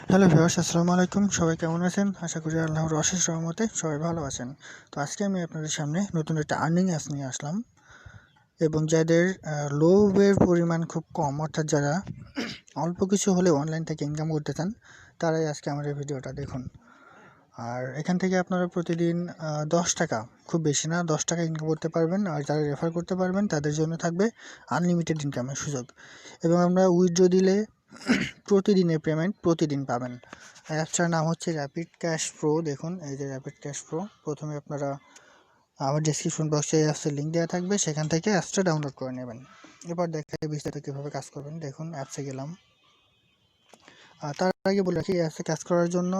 Hello viewers, আসসালামু আলাইকুম। সবাই কেমন আছেন? আশা করি আল্লাহর অশেষ রহমতে সবাই ভালো আছেন। তো আজকে আমি আপনাদের সামনে নতুন একটা আর্নিং অ্যাপস নিয়ে আসলাম, এবং যাদের লোভের পরিমাণ খুব কম, অর্থাৎ যারা অল্প কিছু হলেও অনলাইন থেকে ইনকাম করতে চান, তারাই আজকে আমার এই ভিডিওটা দেখুন। আর এখান থেকে আপনারা প্রতিদিন 10 টাকা, খুব বেশি না, 10 টাকা ইনকাম করতে পারবেন। আর যারা রেফার করতে পারবেন তাদের জন্য থাকবে আনলিমিটেড ইনকামের সুযোগ, এবং আমরা উইথড্র দিলে প্রতিদিনের পেমেন্ট প্রতিদিন পাবেন। অ্যাপসটার নাম হচ্ছে র্যাপিড ক্যাশ প্রো। দেখুন, এই যে র্যাপিড ক্যাশ প্রো। প্রথমে আপনারা আমার ডেসক্রিপশন বক্সে এই অ্যাপসের লিঙ্ক দেওয়া থাকবে, সেখান থেকে অ্যাপসটা ডাউনলোড করে নেবেন। এবার দেখাই বিস্তারিত কীভাবে কাজ করবেন। দেখুন, অ্যাপসে গেলাম। তার আগে বলে রাখি, এই অ্যাপসে কাজ করার জন্য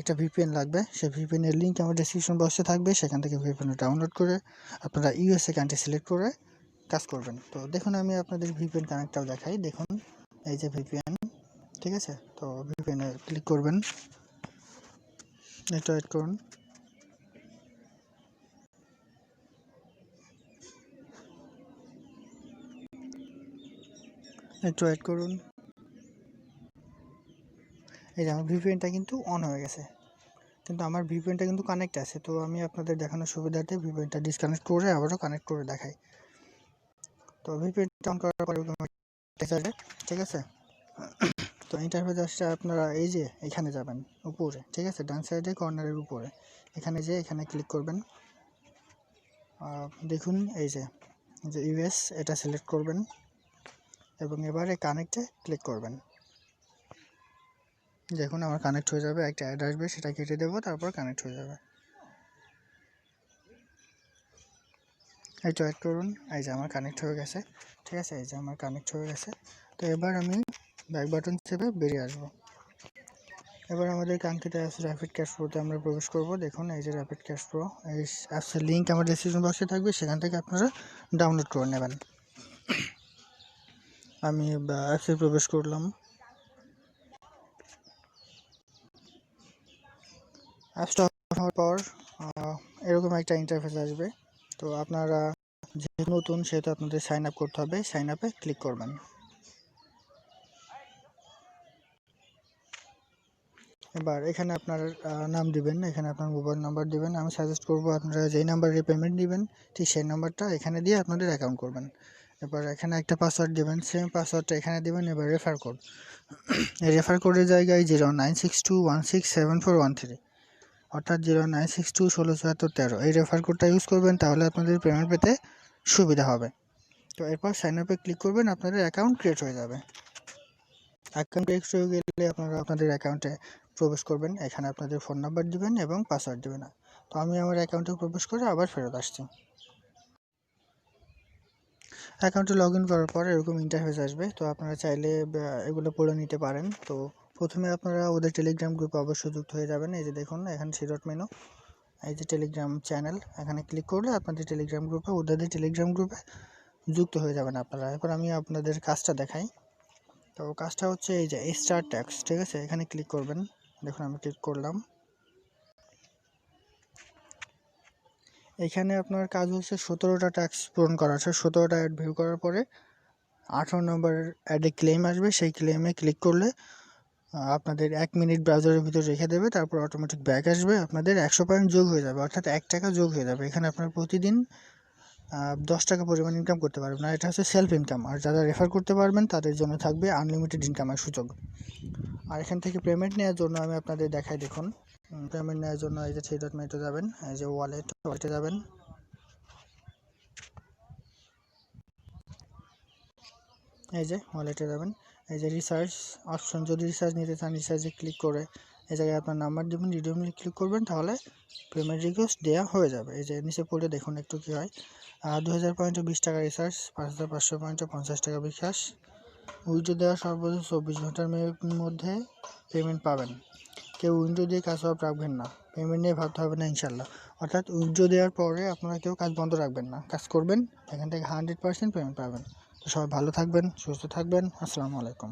একটা ভিপিএন লাগবে। সেই ভিপিএনের লিঙ্ক আমার ডেসক্রিপশন বক্সে থাকবে, সেখান থেকে ভিপিএন ডাউনলোড করে আপনারা ইউএসএ কান্ট্রি সিলেক্ট করে কাজ করবেন। তো দেখুন, আমি আপনাদের ভিপিএন কানেক্টটাও দেখাই। দেখুন, এই যে ভিপিএন, ঠিক আছে। তো ভিপিএনে ক্লিক করবেন, একটু ওয়েট করুন। এই যে আমার ভিপিএনটা কিন্তু অন হয়ে গেছে, কিন্তু আমার ভিপিএনটা কিন্তু কানেক্ট আছে। তো আমি আপনাদের দেখানোর সুবিধার্থে ভিপিএনটা ডিসকানেক্ট করে আবারও কানেক্ট করে দেখাই। তো ভিপিএনটা অন করার পরে ঠিক আছে। তো ইন্টারফেস আসছে, আপনারা এই যে এখানে যাবেন উপরে, ঠিক আছে, ডান সাইডে কর্নারের উপরে, এখানে এখানে ক্লিক করবেন। দেখুন, এই যে ইউএস, এটা সিলেক্ট করবেন এবং এবারে কানেক্টে ক্লিক করবেন। দেখুন, আমার কানেক্ট হয়ে যাবে। একটা অ্যাড আসবে, সেটা কেটে দেবো, তারপর কানেক্ট হয়ে যাবে। এই তো অ্যাড করুন। এই যে আমার কানেক্ট হয়ে গেছে, ঠিক আছে। এই যে আমার কানেক্ট হয়ে গেছে। তো এবার আমি ব্যাক বাটন চেপে বেরিয়ে আসবো। এবার আমাদের কাঙ্ক্ষিত অ্যাপস র্যাপিড ক্যাশ প্রোতে আমরা প্রবেশ করব। দেখুন, এই যে র্যাপিড ক্যাশ প্রো, এই অ্যাপসের লিঙ্ক আমার ডেসক্রিপশন বক্সে থাকবে, সেখান থেকে আপনারা ডাউনলোড করে নেবেন। আমি অ্যাপসে প্রবেশ করলাম। অ্যাপসটা হওয়ার পর এরকম একটা ইন্টারফেস আসবে। তো আপনারা যেহেতু নতুন, সেহেতু আপনাদের সাইন আপ করতে হবে। সাইন আপে ক্লিক করবেন। এবার এখানে আপনার নাম দিবেন, এখানে আপনার মোবাইল নাম্বার দিবেন। আমি সাজেস্ট করব আপনারা যেই নাম্বারে পেমেন্ট দিবেন, ঠিক সেই নাম্বারটা এখানে দিয়ে আপনাদের অ্যাকাউন্ট করবেন। এবার এখানে একটা পাসওয়ার্ড দেবেন, সেম পাসওয়ার্ডটা এখানে দেবেন। এবার রেফার কোড, এই রেফার কোডের জায়গায় 0962167413, অর্থাৎ 0962167413, এই রেফার কোডটা ইউজ করবেন, তাহলে আপনাদের পেমেন্ট পেতে সুবিধা হবে। তো এরপর সাইন আপে ক্লিক করবেন, আপনাদের অ্যাকাউন্ট ক্রিয়েট হয়ে যাবে। অ্যাকাউন্ট ক্রিয়েট হয়ে গেলে আপনারা আপনাদের অ্যাকাউন্টে প্রবেশ করবেন। এখানে আপনাদের ফোন নাম্বার দিবেন এবং পাসওয়ার্ড দিবেন। তো আমি আমার অ্যাকাউন্টে প্রবেশ করে আবার ফেরত আসছি। অ্যাকাউন্টে লগ ইন করার পর এরকম ইন্টারফেস আসবে। তো আপনারা চাইলে এগুলো পড়ে নিতে পারেন। তো প্রথমে আপনারা ওদের টেলিগ্রাম গ্রুপে অবশ্যই যুক্ত হয়ে যাবেন। এই যে দেখুন, এখানে সিডট মেনু, এই যে টেলিগ্রাম চ্যানেল, এখানে ক্লিক করলে আপনাদের টেলিগ্রাম গ্রুপে, ওদের টেলিগ্রাম গ্রুপে যুক্ত হয়ে যাবেন আপনারা। এরপর আমি আপনাদের কাজটা দেখাই। তো কাজটা হচ্ছে এই যে স্টার্ট ট্যাক্স, ঠিক আছে, এখানে ক্লিক করবেন। দেখুন, আমি ক্লিক করলাম। এখানে আপনার কাজ হচ্ছে 17টা ট্যাক্স পূরণ করা আছে। 17টা অ্যাড ভিউ করার পরে 18 নম্বর অ্যাডে ক্লেম আসবে। সেই ক্লেমে ক্লিক করলে আপনাদের 1 মিনিট ব্রাউজারের ভিতর রেখে দেবে, তারপর অটোমেটিক ব্যাক আসবে। আপনাদের 100 পয়েন্ট যোগ হয়ে যাবে, অর্থাৎ 1 টাকা যোগ হয়ে যাবে। এখানে আপনার প্রতিদিন 10 টাকা পরিমাণ ইনকাম করতে পারবেন। আর এটা হচ্ছে সেলফ ইনকাম। আর যারা রেফার করতে পারবেন তাদের জন্য থাকবে আনলিমিটেড ইনকামের সুযোগ। আর এখান থেকে পেমেন্ট নেওয়ার জন্য আমি আপনাদের দেখাই। দেখুন, পেমেন্ট নেওয়ার জন্য এই যে থ্রি ডট মেনুতে যাবেন, এই যে ওয়ালেটে যাবেন। এই যে ওয়ালেটে যাবেন, এই যে রিসার্চ অপশন, যদি রিসার্চ নিতে চান, রিসার্চে ক্লিক করে এই জায়গায় আপনার নাম্বার দেবেন, রিডিউমে ক্লিক করবেন, তাহলে পেমেন্ট রিকোয়েস্ট দেওয়া হয়ে যাবে। এই যে নিচে পড়ে দেখুন একটু কী হয়। 2000 পয়েন্টে 20 টাকা রিসার্চ, 5500 পয়েন্টে 50 টাকা বিকাশ। উইন্ডো দেওয়ার সর্বোচ্চ 24 ঘন্টার মধ্যে পেমেন্ট পাবেন। কেউ উইন্ডো দিয়ে কাজ অফ রাখবেন না, পেমেন্ট নিয়ে ভাবতে হবে না ইনশাল্লাহ। অর্থাৎ উইন্ডো দেওয়ার পরে আপনারা কেউ কাজ বন্ধ রাখবেন না, কাজ করবেন, এখান থেকে 100% পেমেন্ট পাবেন। তো সবাই ভালো থাকবেন, সুস্থ থাকবেন। আসসালামু আলাইকুম।